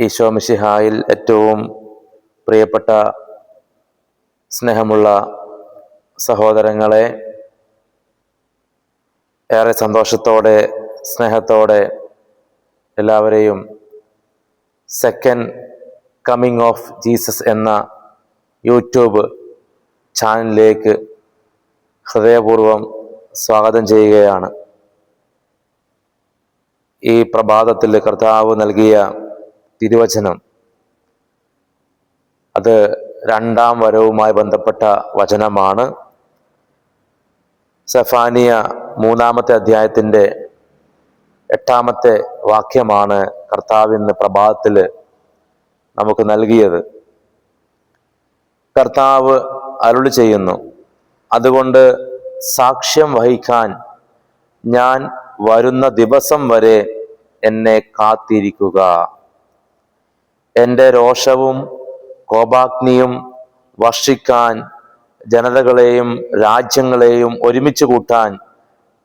ഈശോ മിശിഹായിൽ ഏറ്റവും പ്രിയപ്പെട്ട സ്നേഹമുള്ള സഹോദരങ്ങളെ, ഏറെ സന്തോഷത്തോടെ സ്നേഹത്തോടെ എല്ലാവരെയും സെക്കൻഡ് കമ്മിങ് ഓഫ് ജീസസ് എന്ന യൂട്യൂബ് ചാനലിലേക്ക് ഹൃദയപൂർവ്വം സ്വാഗതം ചെയ്യുകയാണ്. ഈ പ്രഭാതത്തിൽ കർത്താവ് നൽകിയ തിരുവചനം, അത് രണ്ടാം വരവുമായി ബന്ധപ്പെട്ട വചനമാണ്. സെഫാനിയ 3-ാമത്തെ അധ്യായത്തിൻ്റെ 8-ാമത്തെ വാക്യമാണ് കർത്താവ് ഇന്ന് പ്രഭാതത്തിൽ നമുക്ക് നൽകിയത്. കർത്താവ് അരുളി ചെയ്യുന്നു, അതുകൊണ്ട് സാക്ഷ്യം വഹിക്കാൻ ഞാൻ വരുന്ന ദിവസം വരെ എന്നെ കാത്തിരിക്കുക. എൻ്റെ രോഷവും കോപാഗ്നിയും വർഷിക്കാൻ ജനതകളെയും രാജ്യങ്ങളെയും ഒരുമിച്ച് കൂട്ടാൻ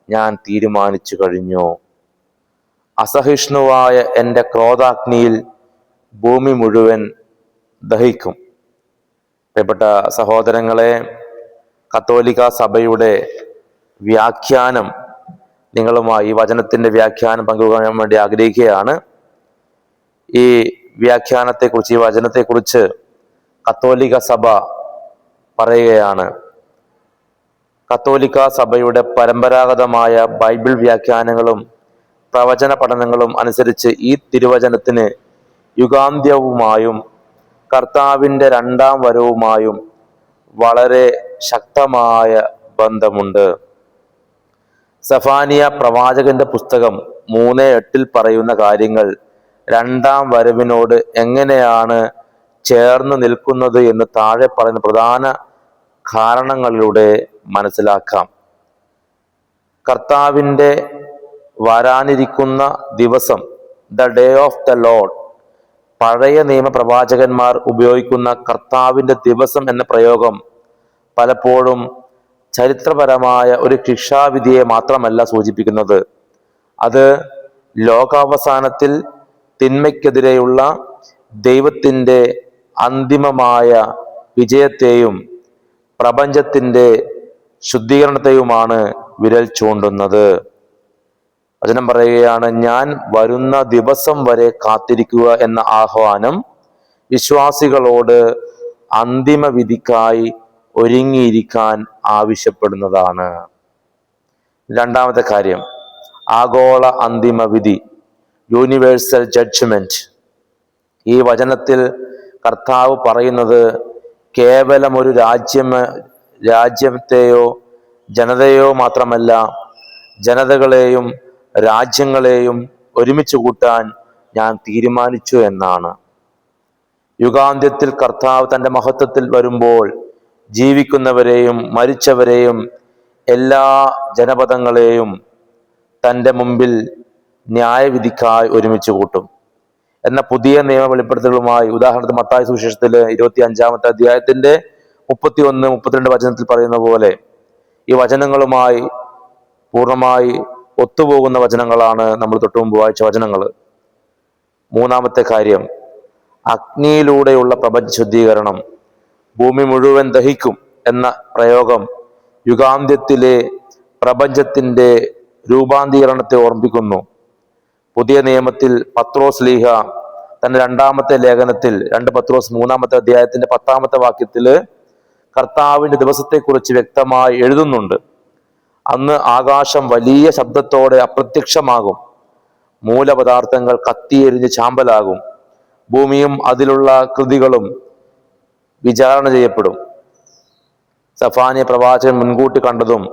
ഞാൻ തീരുമാനിച്ചു കഴിഞ്ഞു. അസഹിഷ്ണുവായ എൻ്റെ ക്രോധാഗ്നിയിൽ ഭൂമി മുഴുവൻ ദഹിക്കും. പ്രിയപ്പെട്ട സഹോദരങ്ങളെ, കത്തോലിക്ക സഭയുടെ വ്യാഖ്യാനം നിങ്ങളുമായി, ഈ വചനത്തിൻ്റെ വ്യാഖ്യാനം പങ്കുവെക്കാൻ വേണ്ടി ആഗ്രഹിക്കുകയാണ്. ഈ വ്യാഖ്യാനത്തെക്കുറിച്ച്, ഈ വചനത്തെക്കുറിച്ച് കത്തോലിക്ക സഭ പറയുകയാണ്. കത്തോലിക്ക സഭയുടെ പരമ്പരാഗതമായ ബൈബിൾ വ്യാഖ്യാനങ്ങളും പ്രവചന പഠനങ്ങളും അനുസരിച്ച് ഈ തിരുവചനത്തിന് യുഗാന്ത്യവുമായും കർത്താവിൻ്റെ രണ്ടാം വരവുമായും വളരെ ശക്തമായ ബന്ധമുണ്ട്. സെഫാനിയ പ്രവാചകന്റെ പുസ്തകം 3:8 പറയുന്ന കാര്യങ്ങൾ രണ്ടാം വരവിനോട് എങ്ങനെയാണ് ചേർന്ന് നിൽക്കുന്നത് എന്ന് താഴെ പറയുന്ന പ്രധാന കാരണങ്ങളിലൂടെ മനസ്സിലാക്കാം. കർത്താവിൻ്റെ വരാനിരിക്കുന്ന ദിവസം, the day of the Lord, പഴയ നിയമ പ്രവാചകന്മാർ ഉപയോഗിക്കുന്ന കർത്താവിൻ്റെ ദിവസം എന്ന പ്രയോഗം പലപ്പോഴും ചരിത്രപരമായ ഒരു ശിക്ഷാവിധിയെ മാത്രമല്ല സൂചിപ്പിക്കുന്നത്. അത് ലോകാവസാനത്തിൽ തിന്മയ്ക്കെതിരെയുള്ള ദൈവത്തിൻ്റെ അന്തിമമായ വിജയത്തെയും പ്രപഞ്ചത്തിൻ്റെ ശുദ്ധീകരണത്തെയുമാണ് വിരൽ ചൂണ്ടുന്നത്. വചനം പറയുകയാണ്, ഞാൻ വരുന്ന ദിവസം വരെ കാത്തിരിക്കുക എന്ന ആഹ്വാനം വിശ്വാസികളോട് അന്തിമ വിധിക്കായി ഒരുങ്ങിയിരിക്കാൻ ആവശ്യപ്പെടുന്നതാണ്. രണ്ടാമത്തെ കാര്യം, ആഗോള അന്തിമ വിധി, യൂണിവേഴ്സൽ ജഡ്ജ്മെന്റ്. ഈ വചനത്തിൽ കർത്താവ് പറയുന്നത് കേവലം ഒരു രാജ്യത്തെയോ ജനതയോ മാത്രമല്ല, ജനതകളെയും രാജ്യങ്ങളെയും ഒരുമിച്ച് കൂട്ടാൻ ഞാൻ തീരുമാനിച്ചു എന്നാണ്. യുഗാന്ത്യത്തിൽ കർത്താവ് തൻ്റെ മഹത്വത്തിൽ വരുമ്പോൾ ജീവിക്കുന്നവരെയും മരിച്ചവരെയും എല്ലാ ജനപദങ്ങളെയും തൻ്റെ മുമ്പിൽ ന്യായവിധിക്കായി ഒരുമിച്ച് കൂട്ടും എന്ന പുതിയ നിയമ വെളിപ്പെടുത്തലുമായി, ഉദാഹരണത്തിന് മത്തായി സുവിശേഷത്തിൽ 25-ാമത്തെ അധ്യായത്തിൻ്റെ 31-32 വചനത്തിൽ പറയുന്ന പോലെ, ഈ വചനങ്ങളുമായി പൂർണ്ണമായി ഒത്തുപോകുന്ന വചനങ്ങളാണ് നമ്മൾ തൊട്ടു മുമ്പ് വായിച്ച വചനങ്ങൾ. മൂന്നാമത്തെ കാര്യം, അഗ്നിയിലൂടെയുള്ള പ്രപഞ്ച ശുദ്ധീകരണം, ഭൂമി മുഴുവൻ ദഹിക്കും എന്ന പ്രയോഗം യുഗാന്ത്യത്തിലെ പ്രപഞ്ചത്തിൻ്റെ രൂപാന്തരീകരണത്തെ ഓർമ്മിപ്പിക്കുന്നു. പുതിയ നിയമത്തിൽ പത്രോസ് ലീഹ തന്റെ 2-ാമത്തെ ലേഖനത്തിൽ 2 പത്രോസ് 3-ാമത്തെ അധ്യായത്തിന്റെ 10-ാമത്തെ വാക്യത്തിൽ കർത്താവിന്റെ ദിവസത്തെക്കുറിച്ച് വ്യക്തമായി എഴുതുന്നുണ്ട്. അന്ന് ആകാശം വലിയ ശബ്ദത്തോടെ അപ്രത്യക്ഷമാകും, മൂലപദാർത്ഥങ്ങൾ കത്തിയെരിഞ്ഞ് ചാമ്പലാകും, ഭൂമിയും അതിലുള്ള കൃതികളും വിചാരണ ചെയ്യപ്പെടും. സെഫാനിയ പ്രവാചകൻ മുൻകൂട്ടി കണ്ടതും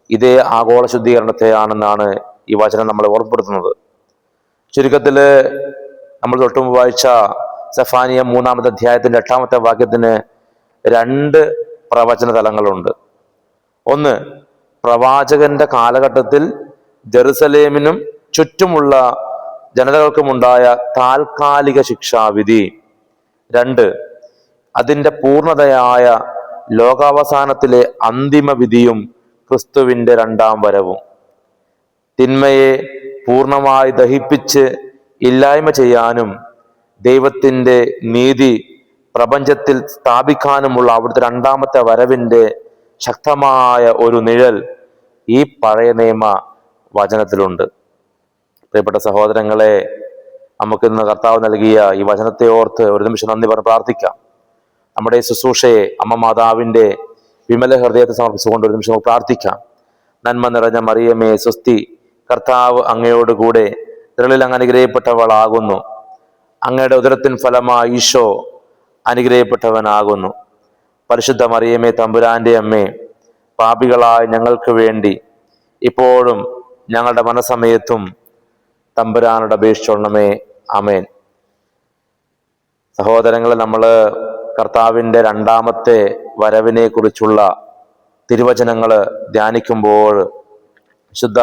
ഇതേ ആഗോള ശുദ്ധീകരണത്തെയാണെന്നാണ് ഈ വചനം നമ്മളെ ഓർമ്മപ്പെടുത്തുന്നത്. ചുരുക്കത്തിൽ നമ്മൾ തൊട്ടുമുമ്പ് വായിച്ച സെഫാനിയ 3-ാമത്തെ അധ്യായത്തിന്റെ 8-ാമത്തെ വാക്യത്തിന് 2 പ്രവചന തലങ്ങളുണ്ട്. ഒന്ന്, പ്രവാചകന്റെ കാലഘട്ടത്തിൽ ജെറുസലേമിനും ചുറ്റുമുള്ള ജനതകൾക്കുമുണ്ടായ താൽക്കാലിക ശിക്ഷാവിധി. 2, അതിൻ്റെ പൂർണ്ണതയായ ലോകാവസാനത്തിലെ അന്തിമ വിധിയും ക്രിസ്തുവിൻ്റെ രണ്ടാം വരവും. തിന്മയെ പൂർണ്ണമായി ദഹിപ്പിച്ച് ഇല്ലായ്മ ചെയ്യാനും ദൈവത്തിൻ്റെ നീതി പ്രപഞ്ചത്തിൽ സ്ഥാപിക്കാനുമുള്ള അവിടുത്തെ രണ്ടാമത്തെ വരവിൻ്റെ ശക്തമായ ഒരു നിഴൽ ഈ പഴയ നിയമ വചനത്തിലുണ്ട്. പ്രിയപ്പെട്ട സഹോദരങ്ങളെ, നമുക്കിന്ന് കർത്താവ് നൽകിയ ഈ വചനത്തെ ഓർത്ത് ഒരു നിമിഷം നന്ദി പറഞ്ഞ് പ്രാർത്ഥിക്കാം. നമ്മുടെ ഈ ശുശ്രൂഷയെ അമ്മ മാതാവിൻ്റെ വിമല ഹൃദയത്തെ സമർപ്പിച്ചുകൊണ്ട് ഒരു നിമിഷം നമുക്ക് പ്രാർത്ഥിക്കാം. നന്മ നിറഞ്ഞ മറിയമേ സ്വസ്തി, കർത്താവ് അങ്ങയോടുകൂടെ സ്ത്രീകളിൽ അങ്ങ് അനുഗ്രഹിക്കപ്പെട്ടവളാകുന്നു. അങ്ങയുടെ ഉദരത്തിൻ ഫലമായി ഈശോ അനുഗ്രഹിക്കപ്പെട്ടവനാകുന്നു. പരിശുദ്ധ മറിയമേ തമ്പുരാന്റെ അമ്മേ, പാപികളായ ഞങ്ങൾക്ക് വേണ്ടി ഇപ്പോഴും ഞങ്ങളുടെ മനസ്സമയത്തും തമ്പുരാനോട് അപേക്ഷിച്ചോളണമേ. ആമേൻ. സഹോദരങ്ങളെ, നമ്മൾ കർത്താവിൻ്റെ രണ്ടാമത്തെ വരവിനെ കുറിച്ചുള്ള തിരുവചനങ്ങൾ ധ്യാനിക്കുമ്പോൾ വിശുദ്ധ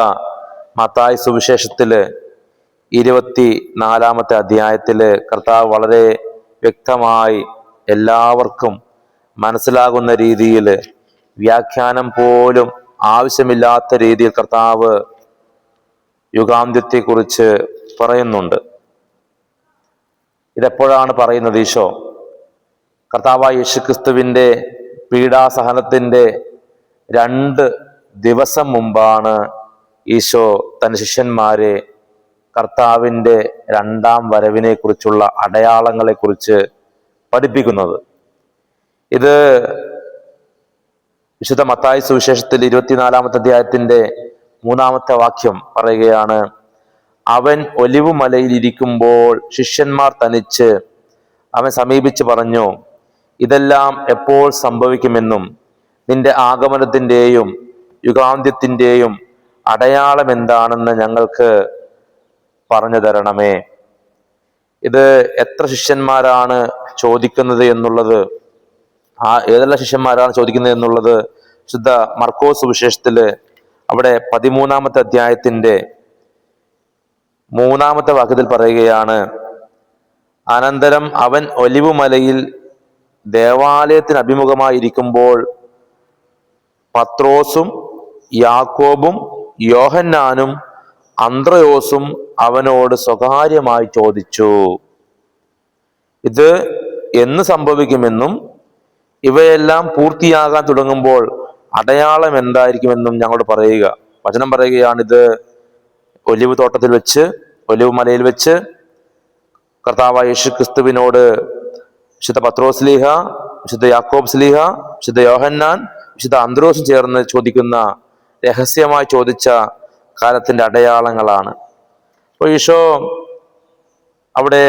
മത്തായി സുവിശേഷത്തില് 24 അധ്യായത്തില് കർത്താവ് വളരെ വ്യക്തമായി എല്ലാവർക്കും മനസ്സിലാകുന്ന രീതിയിൽ, വ്യാഖ്യാനം പോലും ആവശ്യമില്ലാത്ത രീതിയിൽ കർത്താവ് യുഗാന്ത്യത്തെക്കുറിച്ച് പറയുന്നുണ്ട്. ഇതെപ്പോഴാണ് പറയുന്നത്? ഈശോ കർത്താവായ യേശുക്രിസ്തുവിൻ്റെ പീഡാസഹനത്തിൻ്റെ 2 ദിവസം മുമ്പാണ് ഈശോ തൻ്റെ ശിഷ്യന്മാരെ കർത്താവിൻ്റെ രണ്ടാം വരവിനെ കുറിച്ചുള്ള അടയാളങ്ങളെക്കുറിച്ച് പഠിപ്പിക്കുന്നത്. ഇത് വിശുദ്ധ മത്തായി സുവിശേഷത്തിൽ 24 അധ്യായത്തിൻ്റെ 3 വാക്യം പറയുകയാണ്: അവൻ ഒലിവ് മലയിൽ ഇരിക്കുമ്പോൾ ശിഷ്യന്മാർ തനിച്ച് അവൻ സമീപിച്ച് പറഞ്ഞു, ഇതെല്ലാം എപ്പോൾ സംഭവിക്കുമെന്നും നിന്റെ ആഗമനത്തിൻ്റെയും യുഗാന്ത്യത്തിൻ്റെയും അടയാളം എന്താണെന്ന് ഞങ്ങൾക്ക് പറഞ്ഞു തരണമേ. ഇത് എത്ര ശിഷ്യന്മാരാണ് ചോദിക്കുന്നത് എന്നുള്ളത്, ഏതെല്ലാം ശിഷ്യന്മാരാണ് ചോദിക്കുന്നത് എന്നുള്ളത് ശുദ്ധ മർക്കോസ് സുവിശേഷത്തില് അവിടെ 13 അധ്യായത്തിൻ്റെ 3 വാക്യത്തിൽ പറയുകയാണ്: അനന്തരം അവൻ ഒലിവ് മലയിൽ ദേവാലയത്തിന് അഭിമുഖമായിരിക്കുമ്പോൾ പത്രോസും യാക്കോബും യോഹന്നാനും അന്ത്രയോസും അവനോട് സ്വകാര്യമായി ചോദിച്ചു, ഇത് എന്ന് സംഭവിക്കുമെന്നും ഇവയെല്ലാം പൂർത്തിയാകാൻ തുടങ്ങുമ്പോൾ അടയാളം എന്തായിരിക്കുമെന്നും ഞങ്ങളോട് പറയുക. വചനം പറയുകയാണ്, ഇത് ഒലിവ് തോട്ടത്തിൽ വെച്ച്, ഒലിവ് മലയിൽ വെച്ച് കർത്താവായ യേശു ക്രിസ്തുവിനോട് വിശുദ്ധ പത്രോസ് സ്ലീഹ, വിശുദ്ധ യാക്കോബ് സ്ലീഹ, വിശുദ്ധ യോഹന്നാൻ, വിശുദ്ധ അന്ത്രോസും ചേർന്ന് ചോദിക്കുന്ന, രഹസ്യമായി ചോദിച്ച കാലത്തിന്റെ അടയാളങ്ങളാണ്. അപ്പോൾ ഈശോ അവിടെ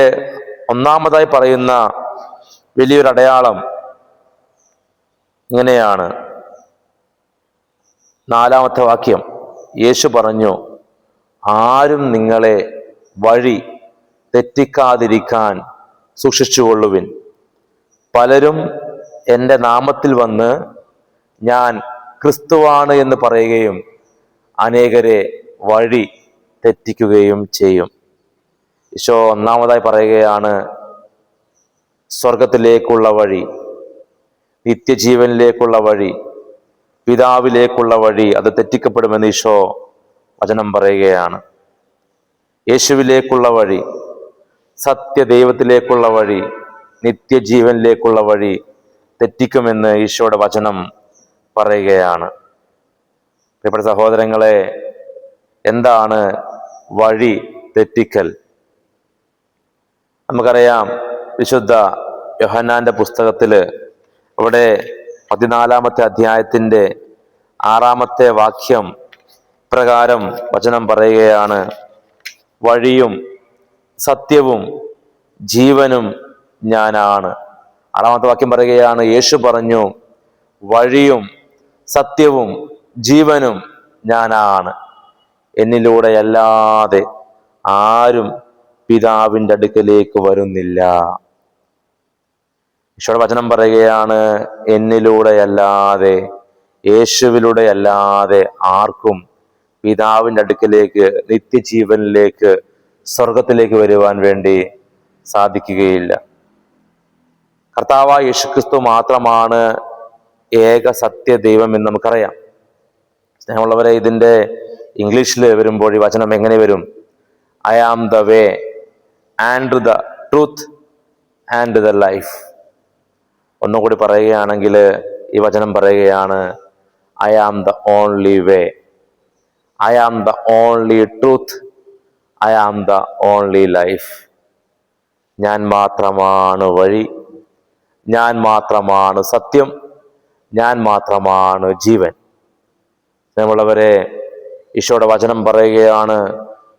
ഒന്നാമതായി പറയുന്ന വലിയൊരു അടയാളം ഇങ്ങനെയാണ്. 4 വാക്യം, യേശു പറഞ്ഞു, ആരും നിങ്ങളെ വഴി തെറ്റിക്കാതിരിക്കാൻ സൂക്ഷിച്ചുകൊള്ളുവിൻ. പലരും എൻ്റെ നാമത്തിൽ വന്ന് ഞാൻ ക്രിസ്തുവാണ് എന്ന് പറയുകയും അനേകരെ വഴി തെറ്റിക്കുകയും ചെയ്യും. ഈശോ ഒന്നാമതായി പറയുകയാണ്, സ്വർഗത്തിലേക്കുള്ള വഴി, നിത്യജീവനിലേക്കുള്ള വഴി, പിതാവിലേക്കുള്ള വഴി അത് തെറ്റിക്കപ്പെടുമെന്ന് ഈശോ വചനം പറയുകയാണ്. യേശുവിലേക്കുള്ള വഴി, സത്യദൈവത്തിലേക്കുള്ള വഴി, നിത്യജീവനിലേക്കുള്ള വഴി തെറ്റിക്കുമെന്ന് ഈശോയുടെ വചനം പറയുകയാണ്. പ്രിയപ്പെട്ട സഹോദരങ്ങളെ, എന്താണ് വഴി തെറ്റിക്കൽ? നമുക്കറിയാം, വിശുദ്ധ യോഹന്നാന്റെ പുസ്തകത്തില് അവിടെ 14 അധ്യായത്തിൻ്റെ 6 വാക്യം പ്രകാരം വചനം പറയുകയാണ്, വഴിയും സത്യവും ജീവനും ഞാനാണ്. 6 വാക്യം പറയുകയാണ്, യേശു പറഞ്ഞു, വഴിയും സത്യവും ജീവനും ഞാനാണ്, എന്നിലൂടെ അല്ലാതെ ആരും പിതാവിൻ്റെ അടുക്കലേക്ക് വരുന്നില്ല. ഈശോയുടെ വചനം പറയുകയാണ്, എന്നിലൂടെ അല്ലാതെ, യേശുവിലൂടെ അല്ലാതെ ആർക്കും പിതാവിൻ്റെ അടുക്കലേക്ക്, നിത്യജീവനിലേക്ക്, സ്വർഗത്തിലേക്ക് വരുവാൻ വേണ്ടി സാധിക്കുകയില്ല. കർത്താവായ യേശുക്രിസ്തു മാത്രമാണ് ഏക സത്യ ദൈവം എന്ന് നമുക്കറിയാം. സ്നേഹമുള്ളവരെ, ഇതിൻ്റെ ഇംഗ്ലീഷിൽ വരുമ്പോൾ ഈ വചനം എങ്ങനെ വരും? I am the way and the truth and the life. ഒന്നുകൂടി പറയുകയാണെങ്കിൽ ഈ വചനം പറയുകയാണ്, I am the only way, I am the only truth, I am the only life. ഞാൻ മാത്രമാണ് വഴി, ഞാൻ മാത്രമാണ് സത്യം, ഞാൻ മാത്രമാണ് ജീവൻ. സ്നേഹമുള്ളവരെ, ഈശോയുടെ വചനം പറയുകയാണ്,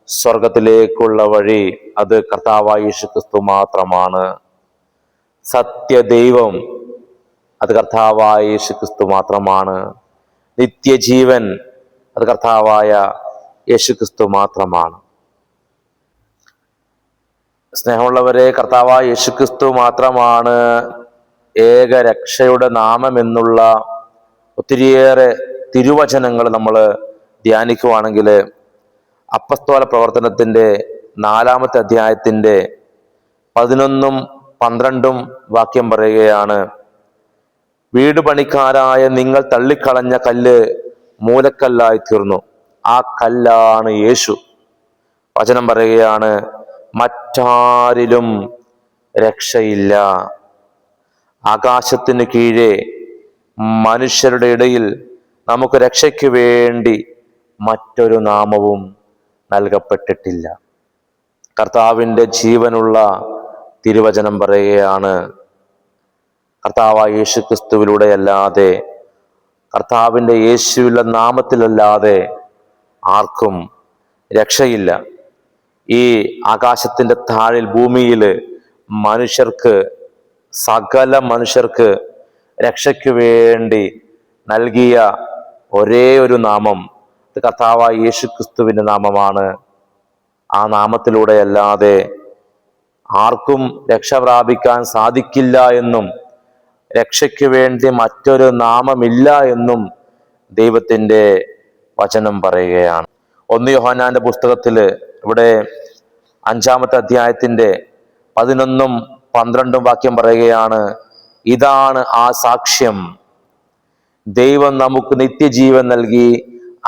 സ്വർഗത്തിലേക്കുള്ള വഴി അത് കർത്താവായ യേശുക്രിസ്തു മാത്രമാണ്. സത്യദൈവം അത് കർത്താവായ യേശുക്രിസ്തു മാത്രമാണ്. നിത്യജീവൻ അത് കർത്താവായ യേശുക്രിസ്തു മാത്രമാണ്. സ്നേഹമുള്ളവരെ, കർത്താവായ യേശുക്രിസ്തു മാത്രമാണ് ഏക രക്ഷയുടെ നാമം എന്നുള്ള ഒത്തിരിയേറെ തിരുവചനങ്ങൾ നമ്മൾ ധ്യാനിക്കുവാണെങ്കിൽ അപ്പസ്തോല പ്രവർത്തനത്തിൻ്റെ 4-ാമത്തെ അധ്യായത്തിൻ്റെ 11-12 വാക്യം പറയുകയാണ്, വീട് പണിക്കാരായ നിങ്ങൾ തള്ളിക്കളഞ്ഞ കല്ല് മൂലക്കല്ലായി തീർന്നു, ആ കല്ലാണ് യേശു. വചനം പറയുകയാണ്, മറ്റാരിലും രക്ഷയില്ല. ആകാശത്തിന് കീഴെ മനുഷ്യരുടെ ഇടയിൽ നമുക്ക് രക്ഷയ്ക്ക് വേണ്ടി മറ്റൊരു നാമവും നൽകപ്പെട്ടിട്ടില്ല. കർത്താവിൻ്റെ ജീവനുള്ള തിരുവചനം പറയുകയാണ്, കർത്താവായ യേശുക്രിസ്തുവിലൂടെ അല്ലാതെ, കർത്താവിൻ്റെ യേശുവിൻ്റെ നാമത്തിലല്ലാതെ ആർക്കും രക്ഷയില്ല. ഈ ആകാശത്തിൻ്റെ താഴിൽ ഭൂമിയിൽ മനുഷ്യർക്ക്, സകല മനുഷ്യർക്ക് രക്ഷയ്ക്ക് വേണ്ടി നൽകിയ ഒരേ ഒരു നാമം കർത്താവായ യേശുക്രിസ്തുവിൻ്റെ നാമമാണ്. ആ നാമത്തിലൂടെ അല്ലാതെ ആർക്കും രക്ഷ പ്രാപിക്കാൻ സാധിക്കില്ല എന്നും രക്ഷയ്ക്ക് വേണ്ടി മറ്റൊരു നാമമില്ല എന്നും ദൈവത്തിൻ്റെ വചനം പറയുകയാണ്. 1 യോഹന്നാന്റെ പുസ്തകത്തിൽ ഇവിടെ 5-ാമത്തെ അധ്യായത്തിൻ്റെ 11-12 വാക്യം പറയുകയാണ്, ഇതാണ് ആ സാക്ഷ്യം, ദൈവം നമുക്ക് നിത്യജീവൻ നൽകി,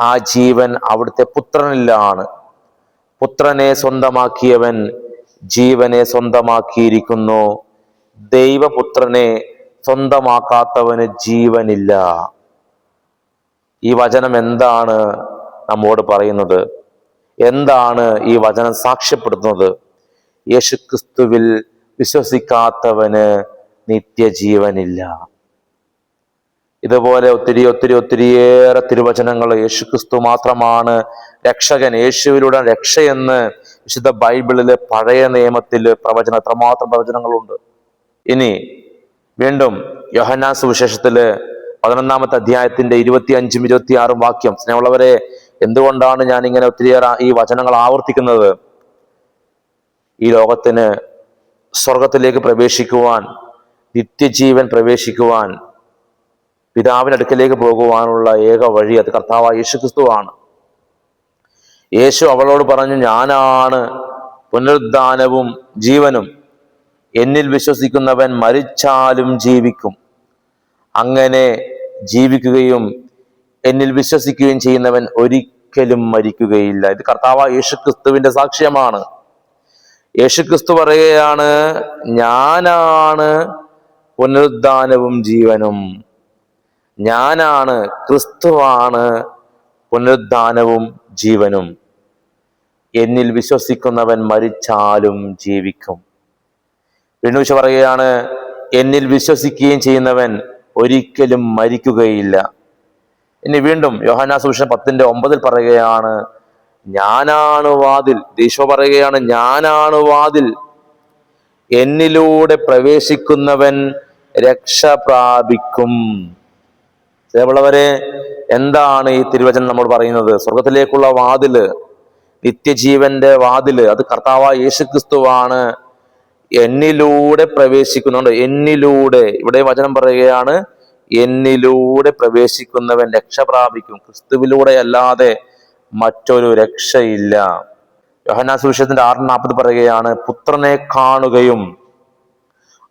ആ ജീവൻ അവിടുത്തെ പുത്രനിലാണ്. പുത്രനെ സ്വന്തമാക്കിയവൻ ജീവനെ സ്വന്തമാക്കിയിരിക്കുന്നു, ദൈവപുത്രനെ സ്വന്തമാക്കാത്തവന് ജീവനില്ല. ഈ വചനം എന്താണ് നമ്മോട് പറയുന്നത്? എന്താണ് ഈ വചനം സാക്ഷ്യപ്പെടുത്തുന്നത്? യേശുക്രിസ്തുവിൽ വിശ്വസിക്കാത്തവന് നിത്യജീവനില്ല. ഇതുപോലെ ഒത്തിരിയേറെ തിരുവചനങ്ങൾ, യേശുക്രിസ്തു മാത്രമാണ് രക്ഷകൻ, യേശുവിലൂടെ രക്ഷയെന്ന് വിശുദ്ധ ബൈബിളില് പഴയ നിയമത്തില് എത്രമാത്രം പ്രവചനങ്ങളുണ്ട്. ഇനി വീണ്ടും യോഹന്നാൻ സുവിശേഷത്തില് 11-ാമത്തെ അധ്യായത്തിന്റെ 25-26 വാക്യം. സ്നേഹമുള്ളവരെ, എന്തുകൊണ്ടാണ് ഞാൻ ഇങ്ങനെ ഒത്തിരിയേറെ ഈ വചനങ്ങൾ ആവർത്തിക്കുന്നത്? ഈ ലോകത്തിന് സ്വർഗത്തിലേക്ക് പ്രവേശിക്കുവാൻ, നിത്യജീവൻ പ്രവേശിക്കുവാൻ, പിതാവിന്റെ അടുക്കലേക്ക് പോകുവാനുള്ള ഏക വഴി അത് കർത്താവായ യേശുക്രിസ്തുവാണ്. യേശു അവളോട് പറഞ്ഞു, ഞാനാണ് പുനരുദ്ധാനവും ജീവനും, എന്നിൽ വിശ്വസിക്കുന്നവൻ മരിച്ചാലും ജീവിക്കും, അങ്ങനെ ജീവിക്കുകയും എന്നിൽ വിശ്വസിക്കുകയും ചെയ്യുന്നവൻ ഒരിക്കലും മരിക്കുകയില്ല. ഇത് കർത്താവായ യേശുക്രിസ്തുവിന്റെ സാക്ഷ്യമാണ്. യേശുക്രിസ്തു പറയുകയാണ്, ഞാനാണ് പുനരുദ്ധാനവും ജീവനും. ഞാനാണ്, ക്രിസ്തുവാണ് പുനരുദ്ധാനവും ജീവനും. എന്നിൽ വിശ്വസിക്കുന്നവൻ മരിച്ചാലും ജീവിക്കും. വീണ്ടും ഈശോ പറയുകയാണ്, എന്നിൽ വിശ്വസിക്കുകയും ചെയ്യുന്നവൻ ഒരിക്കലും മരിക്കുകയില്ല. ഇനി വീണ്ടും യോഹന്നാൻ സുവിശേഷം 10:9 പറയുകയാണ്, ഞാനാണ് വാതിൽ. ഈശോ പറയുകയാണ്, ഞാനാണ് വാതിൽ, എന്നിലൂടെ പ്രവേശിക്കുന്നവൻ രക്ഷ പ്രാപിക്കും. പ്രിയമുള്ളവരെ, എന്താണ് ഈ തിരുവചനം നമ്മോട് പറയുന്നത്? സ്വർഗത്തിലേക്കുള്ള വാതില്, നിത്യജീവന്റെ വാതില് അത് കർത്താവായ യേശുക്രിസ്തുവാണ്. എന്നിലൂടെ പ്രവേശിക്കുന്നുണ്ട്. എന്നിലൂടെ, ഇവിടെ വചനം പറയുകയാണ്, എന്നിലൂടെ പ്രവേശിക്കുന്നവൻ രക്ഷ പ്രാപിക്കും. ക്രിസ്തുവിലൂടെ അല്ലാതെ മറ്റൊരു രക്ഷയില്ല. യോഹന്നാൻ സുവിശേഷത്തിന്റെ 6:40 പറയുകയാണ്, പുത്രനെ കാണുകയും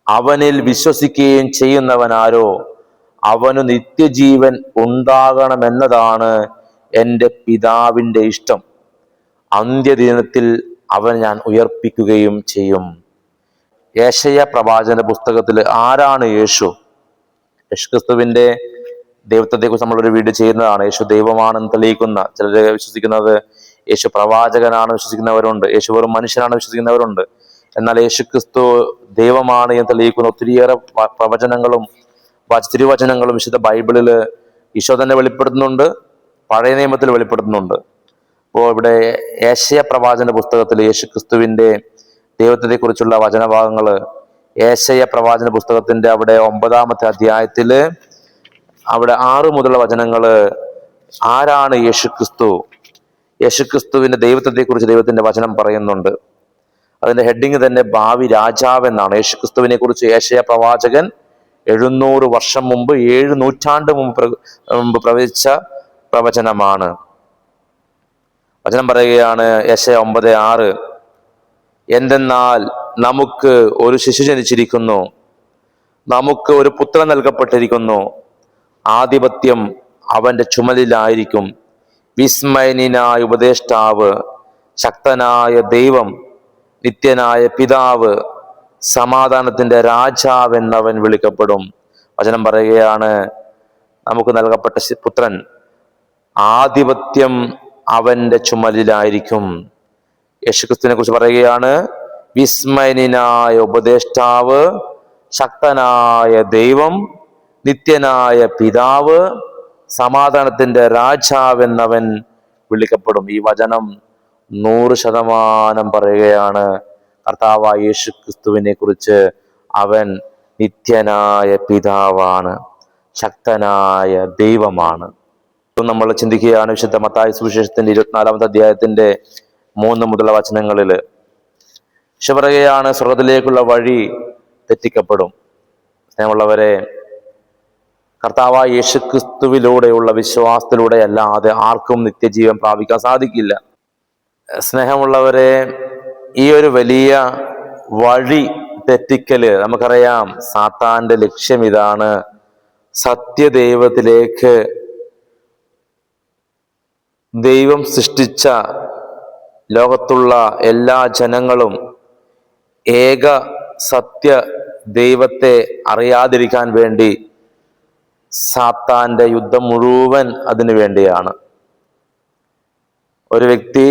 അവനിൽ വിശ്വസിക്കുകയും ചെയ്യുന്നവനാരോ അവനു നിത്യജീവൻ ഉണ്ടാകണമെന്നതാണ് എൻ്റെ പിതാവിൻ്റെ ഇഷ്ടം, അന്ത്യദിനത്തിൽ അവൻ ഞാൻ ഉയർപ്പിക്കുകയും ചെയ്യും. യേശയ്യാ പ്രവാചകന്റെ പുസ്തകത്തിൽ ആരാണ് യേശു? യേശുക്രിസ്തുവിന്റെ ദൈവത്വത്തെക്കുറിച്ച് നമ്മളൊരു വീഡിയോ ചെയ്യുന്നതാണ്. യേശു ദൈവമാണെന്ന് തെളിയിക്കുന്ന, ചിലർ വിശ്വസിക്കുന്നത് യേശു പ്രവാചകനാണ് വിശ്വസിക്കുന്നവരുണ്ട്, യേശു വെറും മനുഷ്യനാണ് വിശ്വസിക്കുന്നവരുണ്ട്. എന്നാൽ യേശുക്രിസ്തു ദൈവമാണ് എന്ന് തെളിയിക്കുന്ന ഒത്തിരിയേറെ പ്രവചനങ്ങളും തിരുവചനങ്ങളും വിശുദ്ധ ബൈബിളിൽ ഈശോ തന്നെ വെളിപ്പെടുത്തുന്നുണ്ട്, പഴയ നിയമത്തിൽ വെളിപ്പെടുത്തുന്നുണ്ട്. അപ്പോൾ ഇവിടെ യേശയ്യാ പ്രവാചകന്റെ പുസ്തകത്തിൽ യേശുക്രിസ്തുവിന്റെ ദൈവത്വത്തെക്കുറിച്ചുള്ള വചനഭാഗങ്ങൾ യേശയ്യാ പ്രവാചന പുസ്തകത്തിന്റെ അവിടെ 9-ാമത്തെ അധ്യായത്തില് അവിടെ 6 മുതലുള്ള വചനങ്ങള് ആരാണ് യേശുക്രിസ്തു, യേശുക്രിസ്തുവിന്റെ ദൈവത്വത്തെക്കുറിച്ച് ദൈവത്തിന്റെ വചനം പറയുന്നുണ്ട്. അതിന്റെ ഹെഡിങ് തന്നെ ഭാവി രാജാവ് എന്നാണ്. യേശുക്രിസ്തുവിനെ കുറിച്ച് യേശയ്യാ പ്രവാചകൻ 700 വർഷം മുമ്പ്, 7 നൂറ്റാണ്ട് മുമ്പ് പ്രവചിച്ച പ്രവചനമാണ്. വചനം പറയുകയാണ് യേശയ്യാ 9:6, എന്തെന്നാൽ നമുക്ക് ഒരു ശിശു ജനിച്ചിരിക്കുന്നു, നമുക്ക് ഒരു പുത്രൻ നൽകപ്പെട്ടിരിക്കുന്നു, ആധിപത്യം അവന്റെ ചുമലിലായിരിക്കും, വിസ്മയനായ ഉപദേഷ്ടാവ്, ശക്തനായ ദൈവം, നിത്യനായ പിതാവ്, സമാധാനത്തിന്റെ രാജാവ് എന്നവൻ വിളിക്കപ്പെടും. വചനം പറയുകയാണ് നമുക്ക് നൽകപ്പെട്ട പുത്രൻ ആധിപത്യം അവന്റെ ചുമലിലായിരിക്കും. യേശുക്രിസ്തുവിനെ കുറിച്ച് പറയുകയാണ് വിസ്മയനായ ഉപദേഷ്ടാവ്, ശക്തനായ ദൈവം, നിത്യനായ പിതാവ്, സമാധാനത്തിന്റെ രാജാവ് എന്നവൻ വിളിക്കപ്പെടും. ഈ വചനം 100% പറയുകയാണ് കർത്താവായ യേശുക്രിസ്തുവിനെ കുറിച്ച്. അവൻ നിത്യനായ പിതാവാണ്, ശക്തനായ ദൈവമാണ്. നമ്മൾ ചിന്തിക്കുകയാണ് വിശുദ്ധ മത്തായി സുവിശേഷത്തിന്റെ 24-ാമത്തെ അധ്യായത്തിന്റെ 3 മുതലുള്ള വചനങ്ങളില് ഈശോ പറയുകയാണ് സ്വർഗ്ഗത്തിലേക്കുള്ള വഴി തെറ്റിക്കപ്പെടും. സ്നേഹമുള്ളവരെ, കർത്താവായ യേശുക്രിസ്തുവിലൂടെയുള്ള വിശ്വാസത്തിലൂടെ അല്ലാതെ ആർക്കും നിത്യജീവൻ പ്രാപിക്കാൻ സാധിക്കില്ല. സ്നേഹമുള്ളവരെ, ഈ ഒരു വലിയ വഴി തെറ്റിക്കല് നമുക്കറിയാം, സാത്താന്റെ ലക്ഷ്യം ഇതാണ്. സത്യദൈവത്തിലേക്ക്, ദൈവം സൃഷ്ടിച്ച ലോകത്തുള്ള എല്ലാ ജനങ്ങളും ഏക സത്യ ദൈവത്തെ അറിയാതിരിക്കാൻ വേണ്ടി സാത്താന്റെ യുദ്ധം മുഴുവൻ അതിനു വേണ്ടിയാണ്. ഒരു വ്യക്തി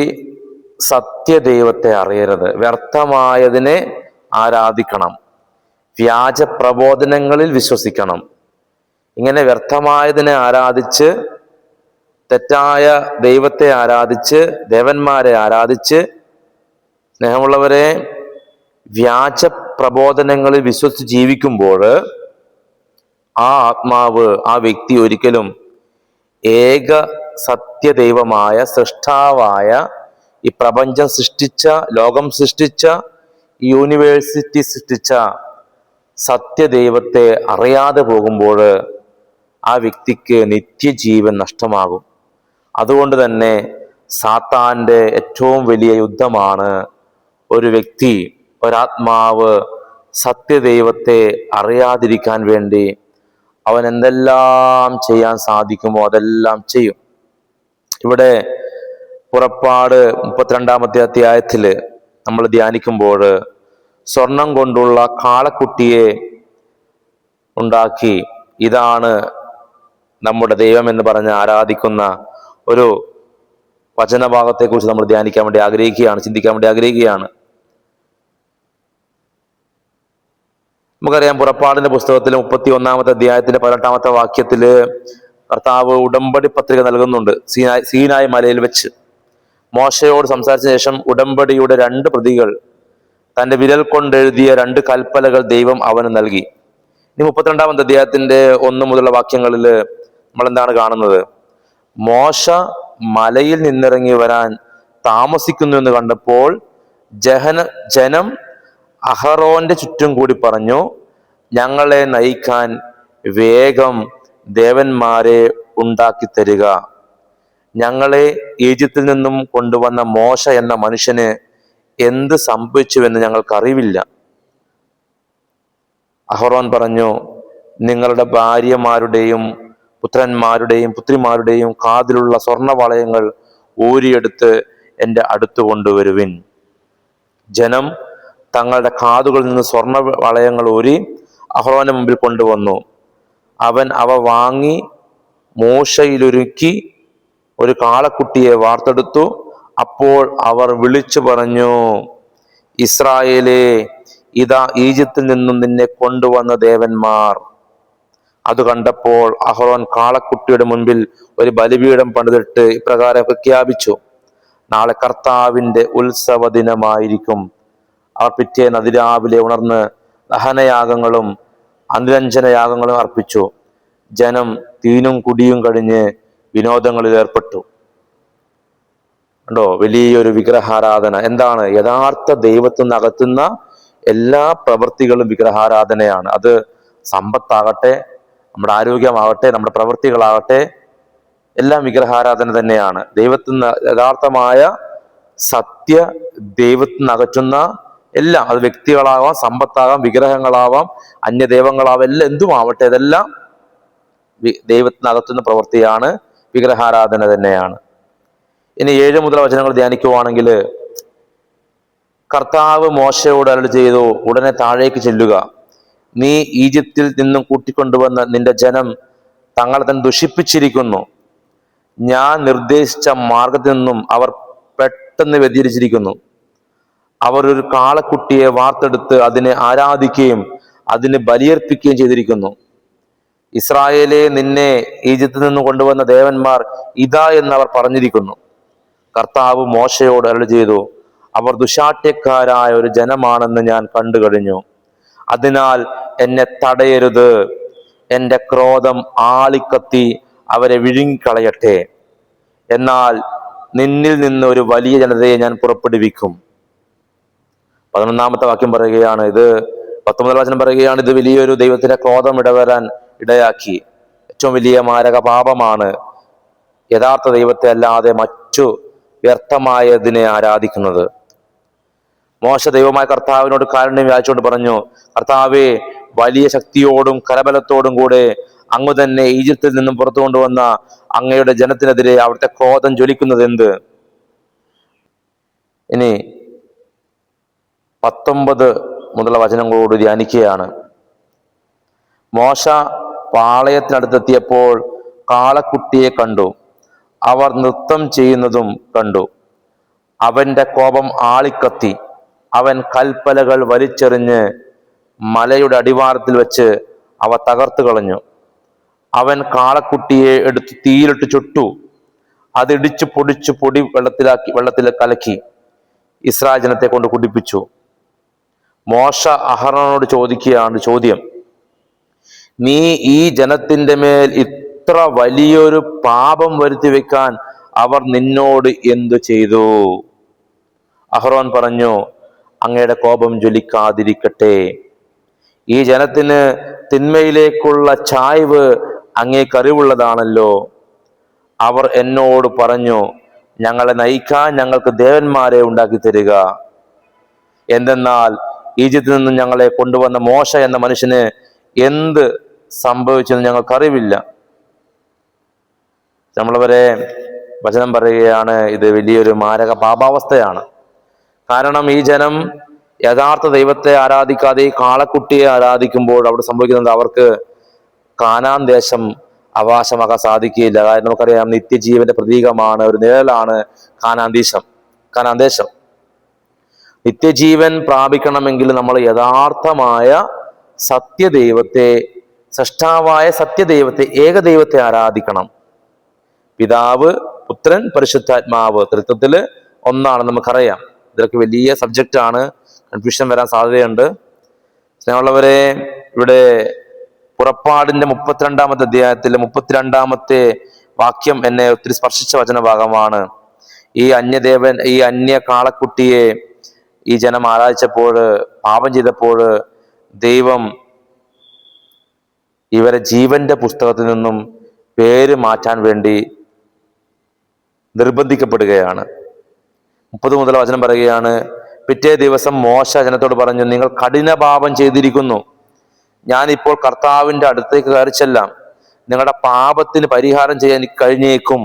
സത്യദൈവത്തെ അറിയരുത്, വ്യർത്ഥമായതിനെ ആരാധിക്കണം, വ്യാജ പ്രബോധനങ്ങളിൽ വിശ്വസിക്കണം. ഇങ്ങനെ വ്യർത്ഥമായതിനെ ആരാധിച്ച്, തെറ്റായ ദൈവത്തെ ആരാധിച്ച്, ദേവന്മാരെ ആരാധിച്ച്, സ്നേഹമുള്ളവരെ, വ്യാജ പ്രബോധനങ്ങളിൽ വിശ്വസിച്ച് ജീവിക്കുമ്പോൾ ആ ആത്മാവ്, ആ വ്യക്തി ഒരിക്കലും ഏക സത്യദൈവമായ, സൃഷ്ടാവായ, ഈ പ്രപഞ്ചം സൃഷ്ടിച്ച, ലോകം സൃഷ്ടിച്ച, യൂണിവേഴ്സിറ്റി സൃഷ്ടിച്ച സത്യദൈവത്തെ അറിയാതെ പോകുമ്പോൾ ആ വ്യക്തിക്ക് നിത്യജീവൻ നഷ്ടമാകും. അതുകൊണ്ട് തന്നെ സാത്താന്റെ ഏറ്റവും വലിയ യുദ്ധമാണ് ഒരു വ്യക്തി, ഒരാത്മാവ് സത്യദൈവത്തെ അറിയാതിരിക്കാൻ വേണ്ടി അവൻ എന്തെല്ലാം ചെയ്യാൻ സാധിക്കുമോ അതെല്ലാം ചെയ്യും. ഇവിടെ പുറപ്പാട് 32-ാമത്തെ അധ്യായത്തില് നമ്മൾ ധ്യാനിക്കുമ്പോൾ സ്വർണം കൊണ്ടുള്ള കാളക്കുട്ടിയെ ഉണ്ടാക്കി, ഇതാണ് നമ്മുടെ ദൈവം എന്ന് പറഞ്ഞ് ആരാധിക്കുന്ന ഒരു വചനഭാഗത്തെക്കുറിച്ച് നമ്മൾ ധ്യാനിക്കാൻ വേണ്ടി ആഗ്രഹിക്കുകയാണ്, ചിന്തിക്കാൻ വേണ്ടി ആഗ്രഹിക്കുകയാണ്. നമുക്കറിയാം, പുറപ്പാടിന്റെ പുസ്തകത്തിൽ 31-ാമത്തെ അധ്യായത്തിന്റെ 18-ാമത്തെ വാക്യത്തില് കർത്താവ് ഉടമ്പടി പത്രിക നൽകുന്നുണ്ട്. സീനായി മലയിൽ വെച്ച് മോശയോട് സംസാരിച്ച ശേഷം ഉടമ്പടിയുടെ 2 പ്രതികൾ, തന്റെ വിരൽ കൊണ്ടെഴുതിയ 2 കൽപ്പലകൾ ദൈവം അവന് നൽകി. ഇനി 32-ാമത്തെ അധ്യായത്തിന്റെ 1 മുതലുള്ള വാക്യങ്ങളിൽ നമ്മൾ എന്താണ് കാണുന്നത്? മോശ മലയിൽ നിന്നിറങ്ങി വരാൻ താമസിക്കുന്നു എന്ന് കണ്ടപ്പോൾ ജനം അഹറോന്റെ ചുറ്റും കൂടി പറഞ്ഞു, ഞങ്ങളെ നയിക്കാൻ വേഗം ദേവന്മാരെ ഉണ്ടാക്കി തരിക. ഞങ്ങളെ ഈജിപ്തിൽ നിന്നും കൊണ്ടുവന്ന മോശ എന്ന മനുഷ്യന് എന്ത് സംഭവിച്ചുവെന്ന് ഞങ്ങൾക്കറിവില്ല. അഹറോൻ പറഞ്ഞു, നിങ്ങളുടെ ഭാര്യമാരുടെയും പുത്രന്മാരുടെയും പുത്രിമാരുടെയും കാതിലുള്ള സ്വർണവളയങ്ങൾ ഊരിയെടുത്ത് എൻ്റെ അടുത്ത് കൊണ്ടുവരുവിൻ. ജനം തങ്ങളുടെ കാതുകളിൽ നിന്ന് സ്വർണ്ണ വളയങ്ങൾ ഊരി അഹ്റോന്റെ മുമ്പിൽ കൊണ്ടുവന്നു. അവൻ അവ വാങ്ങി മൂശയിലൊരുക്കി ഒരു കാളക്കുട്ടിയെ വാർത്തെടുത്തു. അപ്പോൾ അവർ വിളിച്ചു പറഞ്ഞു, ഇസ്രായേലേ, ഇതാ ഈജിപ്തിൽ നിന്നും നിന്നെ കൊണ്ടുവന്ന ദേവന്മാർ. അത് കണ്ടപ്പോൾ അഹ്റോൻ കാളക്കുട്ടിയുടെ മുൻപിൽ ഒരു ബലിപീഠം പണിതിട്ട് ഇപ്രകാരം പ്രഖ്യാപിച്ചു, നാളെ കർത്താവിന്റെ ഉത്സവ ദിനമായിരിക്കും. അവർ പിറ്റേന്ന് അതിരാവിലെ ഉണർന്ന് ദഹനയാഗങ്ങളും അനുരഞ്ജനയാഗങ്ങളും അർപ്പിച്ചു. ജനം തീനും കുടിയും കഴിഞ്ഞ് വിനോദങ്ങളിൽ ഏർപ്പെട്ടു. കണ്ടോ, വലിയൊരു വിഗ്രഹാരാധന. എന്താണ്? യഥാർത്ഥ ദൈവത്തിൽ നിന്ന് അകത്തുന്ന എല്ലാ പ്രവൃത്തികളും വിഗ്രഹാരാധനയാണ്. അത് സമ്പത്താകട്ടെ, നമ്മുടെ ആരോഗ്യമാകട്ടെ, നമ്മുടെ പ്രവൃത്തികളാകട്ടെ, എല്ലാം വിഗ്രഹാരാധന തന്നെയാണ്. ദൈവത്തിൽ നിന്ന് യഥാർത്ഥമായ സത്യ ദൈവത്തിൽ നിന്ന് അകറ്റുന്ന എല്ലാം, അത് വ്യക്തികളാവാം, സമ്പത്താകാം, വിഗ്രഹങ്ങളാവാം, അന്യദൈവങ്ങളാവാം, എല്ലാം എന്തുമാവട്ടെ, ഇതെല്ലാം ദൈവത്തിൽ നിന്ന് അകറ്റുന്ന പ്രവൃത്തിയാണ്, വിഗ്രഹാരാധന തന്നെയാണ്. ഇനി 7 മുതൽ വചനങ്ങൾ ധ്യാനിക്കുവാണെങ്കിൽ, കർത്താവ് മോശയോട് അരുളി ചെയ്തു, ഉടനെ താഴേക്ക് ചെല്ലുക. നീ ഈജിപ്തിൽ നിന്നും കൂട്ടിക്കൊണ്ടുവന്ന നിന്റെ ജനം തങ്ങളെ തന്നെ ദുഷിപ്പിച്ചിരിക്കുന്നു. ഞാൻ നിർദ്ദേശിച്ച മാർഗത്തിൽ നിന്നും അവർ പെട്ടെന്ന് വ്യതിചരിച്ചിരിക്കുന്നു. അവർ ഒരു കാളക്കുട്ടിയെ വാർത്തെടുത്ത് അതിനെ ആരാധിക്കുകയും അതിന് ബലിയർപ്പിക്കുകയും ചെയ്തിരിക്കുന്നു. ഇസ്രായേലെ, നിന്നെ ഈജിപ്തിൽ നിന്ന് കൊണ്ടുവന്ന ദേവന്മാർ ഇതാ എന്നവർ പറഞ്ഞിരിക്കുന്നു. കർത്താവ് മോശയോട് അരുളി ചെയ്തു, അവർ ദുശാഠ്യക്കാരായ ഒരു ജനമാണെന്ന് ഞാൻ കണ്ടു കഴിഞ്ഞു. അതിനാൽ എന്നെ തടയരുത്. എൻ്റെ ക്രോധം ആളിക്കത്തി അവരെ വിഴുങ്ങിക്കളയട്ടെ. എന്നാൽ നിന്നിൽ നിന്ന് ഒരു വലിയ ജനതയെ ഞാൻ പുറപ്പെടുവിക്കും. 11-ാമത്തെ വാക്യം പറയുകയാണ്, 19 വചനം പറയുകയാണ്, ഇത് വലിയൊരു ദൈവത്തിന്റെ ക്രോധം ഇടവരാൻ ഇടയാക്കി. ഏറ്റവും വലിയ മാരക പാപമാണ് യഥാർത്ഥ ദൈവത്തെ അല്ലാതെ മറ്റു വ്യർത്ഥമായതിനെ ആരാധിക്കുന്നത്. മോശ ദൈവമായ കർത്താവിനോട് കാരുണ്യം യാചിച്ചുകൊണ്ട് പറഞ്ഞു, കർത്താവേ, വലിയ ശക്തിയോടും കരബലത്തോടും കൂടെ അങ്ങ് തന്നെ ഈജിപ്തിൽ നിന്നും പുറത്തു കൊണ്ടുവന്ന അങ്ങയുടെ ജനത്തിനെതിരെ അവിടുത്തെ ക്രോധം ജ്വലിക്കുന്നത് എന്ത്? ഇനി 19 മുതലുള്ള വചനങ്ങളോട് ധ്യാനിക്കുകയാണ്. മോശ പാളയത്തിനടുത്തെത്തിയപ്പോൾ കാളക്കുട്ടിയെ കണ്ടു. അവർ നൃത്തം ചെയ്യുന്നതും കണ്ടു. അവന്റെ കോപം ആളിക്കത്തി. അവൻ കൽപ്പലകൾ വലിച്ചെറിഞ്ഞ് മലയുടെ അടിവാരത്തിൽ വെച്ച് അവ തകർത്തു കളഞ്ഞു. അവൻ കാളക്കുട്ടിയെ എടുത്ത് തീയിലിട്ട് ചുട്ടു. അതിടിച്ചു പൊടിച്ചു പൊടി വെള്ളത്തിൽ കലക്കി ഇസ്രായേൽ ജനത്തെ കൊണ്ട് കുടിപ്പിച്ചു. മോശ അഹറോനോട് ചോദിക്കുകയാണ് ചോദ്യം, നീ ഈ ജനത്തിന്റെ മേൽ ഇത്ര വലിയൊരു പാപം വരുത്തി വെക്കാൻ അവർ നിന്നോട് എന്തു ചെയ്തു? അഹ്റോൻ പറഞ്ഞു, അങ്ങയുടെ കോപം ജ്വലിക്കാതിരിക്കട്ടെ. ഈ ജനത്തിന് തിന്മയിലേക്കുള്ള ചായ്വ് അങ്ങേക്കറിവുള്ളതാണല്ലോ. അവർ എന്നോട് പറഞ്ഞു, ഞങ്ങളെ നയിക്കാൻ ഞങ്ങൾക്ക് ദേവന്മാരെ ഉണ്ടാക്കി തരിക. എന്തെന്നാൽ ഈജിപ്തിൽ നിന്നും ഞങ്ങളെ കൊണ്ടുവന്ന മോശ എന്ന മനുഷ്യന് എന്ത് സംഭവിച്ചെന്ന് ഞങ്ങൾക്കറിവില്ല. നമ്മളവരെ വചനം പറയുകയാണ്, ഇത് വലിയൊരു മാരക പാപാവസ്ഥയാണ്. കാരണം ഈ ജനം യഥാർത്ഥ ദൈവത്തെ ആരാധിക്കാതെ ഈ കാളക്കുട്ടിയെ ആരാധിക്കുമ്പോൾ അവിടെ സംഭവിക്കുന്നത് അവർക്ക് കാനാൻ ദേശം അവകാശമാക്കാൻ സാധിക്കുകയില്ല. കാരണം നമുക്കറിയാം, നിത്യജീവന്റെ പ്രതീകമാണ്, ഒരു നിഴലാണ് കാനാൻ ദേശം. നിത്യജീവൻ പ്രാപിക്കണമെങ്കിൽ നമ്മൾ യഥാർത്ഥമായ സത്യദൈവത്തെ, സൃഷ്ടാവായ സത്യദൈവത്തെ, ഏകദൈവത്തെ ആരാധിക്കണം. പിതാവ്, പുത്രൻ, പരിശുദ്ധാത്മാവ് ത്രിത്വത്തില് ഒന്നാണെന്ന് നമുക്കറിയാം. ഇതൊക്കെ വലിയ സബ്ജക്റ്റ് ആണ്, കൺഫ്യൂഷൻ വരാൻ സാധ്യതയുണ്ട്. സ്നേഹമുള്ളവരെ, ഇവിടെ പുറപ്പാടിന്റെ 32-ാമത്തെ അധ്യായത്തിലെ 32-ാമത്തെ വാക്യം എന്നെ ഒത്തിരി സ്പർശിച്ച വചനഭാഗമാണ്. ഈ അന്യ കാളക്കുട്ടിയെ ഈ ജനം ആരാധിച്ചപ്പോൾ, പാപം ചെയ്തപ്പോൾ ദൈവം ഇവരെ ജീവന്റെ പുസ്തകത്തിൽ നിന്നും പേര് മാറ്റാൻ വേണ്ടി നിർബന്ധിക്കപ്പെടുകയാണ്. 30 മുതൽ വചനം പറയുകയാണ്, പിറ്റേ ദിവസം മോശ ജനത്തോട് പറഞ്ഞു, നിങ്ങൾ കഠിന പാപം ചെയ്തിരിക്കുന്നു. ഞാനിപ്പോൾ കർത്താവിന്റെ അടുത്തേക്ക് കയറി ചെല്ലാം. നിങ്ങളുടെ പാപത്തിന് പരിഹാരം ചെയ്യാൻ കഴിഞ്ഞേക്കും.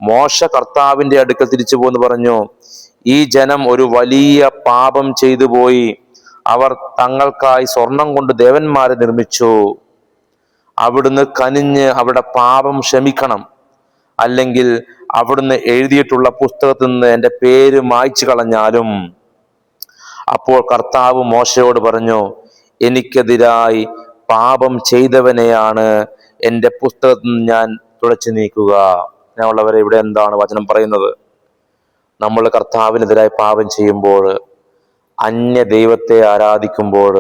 മോശ കർത്താവിന്റെ അടുക്കൽ തിരിച്ചു പോന്ന് പറഞ്ഞു, ഈ ജനം ഒരു വലിയ പാപം ചെയ്തു പോയി. അവർ തങ്ങൾക്കായി സ്വർണം കൊണ്ട് ദേവന്മാരെ നിർമ്മിച്ചു. അവിടുന്ന് കനിഞ്ഞ് അവരുടെ പാപം ക്ഷമിക്കണം, അല്ലെങ്കിൽ അവിടുന്ന് എഴുതിയിട്ടുള്ള പുസ്തകത്തിൽ നിന്ന് എൻ്റെ പേര് മായ്ച്ചു കളഞ്ഞാലും. അപ്പോൾ കർത്താവ് മോശയോട് പറഞ്ഞു, എനിക്കെതിരായി പാപം ചെയ്തവനെയാണ് എൻ്റെ പുസ്തകത്തിൽ നിന്ന് ഞാൻ തുടച്ചു നീക്കുക. ഞാനുള്ളവരെ, ഇവിടെ എന്താണ് വചനം പറയുന്നത്? നമ്മൾ കർത്താവിനെതിരായി പാപം ചെയ്യുമ്പോൾ, അന്യ ദൈവത്തെ ആരാധിക്കുമ്പോൾ,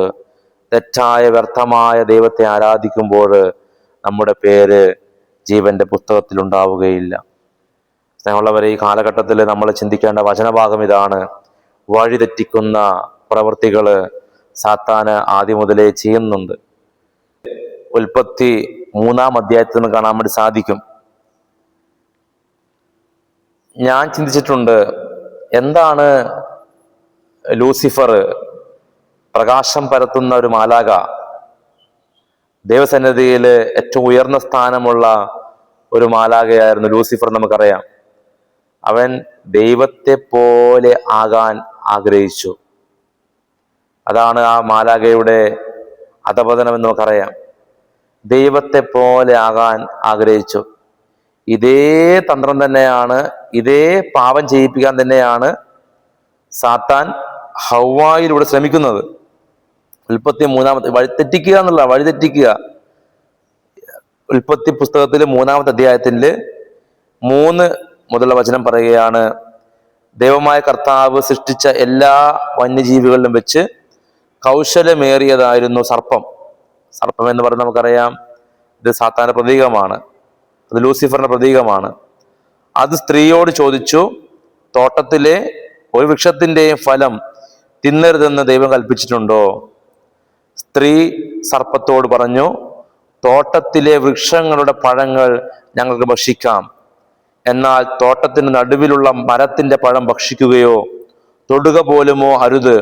തെറ്റായ വ്യർത്ഥമായ ദൈവത്തെ ആരാധിക്കുമ്പോൾ നമ്മുടെ പേര് ജീവന്റെ പുസ്തകത്തിൽ ഉണ്ടാവുകയില്ല. സ്നേഹമുള്ളവരെ, ഈ കാലഘട്ടത്തിൽ നമ്മൾ ചിന്തിക്കേണ്ട വചനഭാഗം ഇതാണ്. വഴിതെറ്റിക്കുന്ന പ്രവൃത്തികൾ സാത്താന് ആദ്യം മുതലേ ചെയ്യുന്നുണ്ട്. ഉൽപ്പത്തി 3-ാം അധ്യായത്തിൽ നിന്ന് കാണാൻ വേണ്ടി സാധിക്കും. ഞാൻ ചിന്തിച്ചിട്ടുണ്ട്, എന്താണ് ലൂസിഫർ, പ്രകാശം പരത്തുന്ന ഒരു മാലാക, ദൈവസന്നിധിയിൽ ഏറ്റവും ഉയർന്ന സ്ഥാനമുള്ള ഒരു മാലാകയായിരുന്നു ലൂസിഫർ. നമുക്കറിയാം, അവൻ ദൈവത്തെ പോലെ ആകാൻ ആഗ്രഹിച്ചു. അതാണ് ആ മാലാകയുടെ അധപതനം എന്ന് നമുക്കറിയാം. ദൈവത്തെ പോലെ ആകാൻ ആഗ്രഹിച്ചു. ഇതേ തന്ത്രം തന്നെയാണ്, ഇതേ പാപം ചെയ്യിപ്പിക്കാൻ തന്നെയാണ് സാത്താൻ ഹവ്വായിലൂടെ ശ്രമിക്കുന്നത്. ഉൽപ്പത്തി 3-ാമത്തെ വഴിതെറ്റിക്കുക എന്നുള്ള വഴിതെറ്റിക്കുക. ഉൽപ്പത്തി പുസ്തകത്തില് 3-ാമത്തെ അധ്യായത്തില് 3 മുതലുള്ള വചനം പറയുകയാണ്, ദൈവമായ കർത്താവ് സൃഷ്ടിച്ച എല്ലാ വന്യജീവികളിലും വെച്ച് കൗശലമേറിയതായിരുന്നു സർപ്പം. സർപ്പം എന്ന് പറഞ്ഞ് നമുക്കറിയാം, ഇത് സാത്താന്റെ പ്രതീകമാണ്, അത് ലൂസിഫറിന്റെ പ്രതീകമാണ്. അത് സ്ത്രീയോട് ചോദിച്ചു, തോട്ടത്തിലെ ഒരു വൃക്ഷത്തിന്റെയും ഫലം തിന്നരുതെന്ന് ദൈവം കൽപ്പിച്ചിട്ടുണ്ടോ? സ്ത്രീ സർപ്പത്തോട് പറഞ്ഞു, തോട്ടത്തിലെ വൃക്ഷങ്ങളുടെ പഴങ്ങൾ ഞങ്ങൾക്ക് ഭക്ഷിക്കാം, എന്നാൽ തോട്ടത്തിന് നടുവിലുള്ള മരത്തിന്റെ പഴം ഭക്ഷിക്കുകയോ തൊടുക പോലുമോ അരുത്,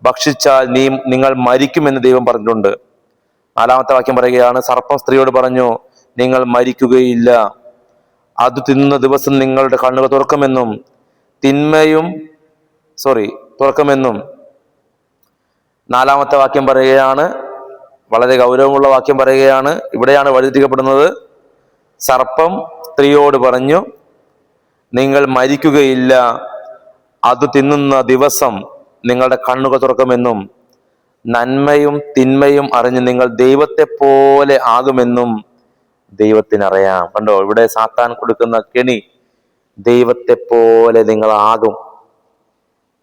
ഭക്ഷിച്ചാൽ നിങ്ങൾ മരിക്കുമെന്ന് ദൈവം പറഞ്ഞിട്ടുണ്ട്. 4-ാമത്തെ വാക്യം പറയുകയാണ്, സർപ്പം സ്ത്രീയോട് പറഞ്ഞു, നിങ്ങൾ മരിക്കുകയില്ല, അത് തിന്നുന്ന ദിവസം നിങ്ങളുടെ കണ്ണുകൾ തുറക്കുമെന്നും. തുറക്കുമെന്നും 4-ാമത്തെ വാക്യം പറയുകയാണ്, വളരെ ഗൗരവമുള്ള വാക്യം പറയുകയാണ്. ഇവിടെയാണ് വഴിതെറ്റിക്കപ്പെടുന്നത്. സർപ്പം സ്ത്രീയോട് പറഞ്ഞു, നിങ്ങൾ മരിക്കുകയില്ല, അത് തിന്നുന്ന ദിവസം നിങ്ങളുടെ കണ്ണുകൾ തുറക്കുമെന്നും നന്മയും തിന്മയും അറിഞ്ഞ് നിങ്ങൾ ദൈവത്തെ പോലെ ആകുമെന്നും ദൈവത്തിനറിയാം. കണ്ടോ, ഇവിടെ സാത്താൻ കൊടുക്കുന്ന കെണി, ദൈവത്തെ പോലെ നിങ്ങളാകും.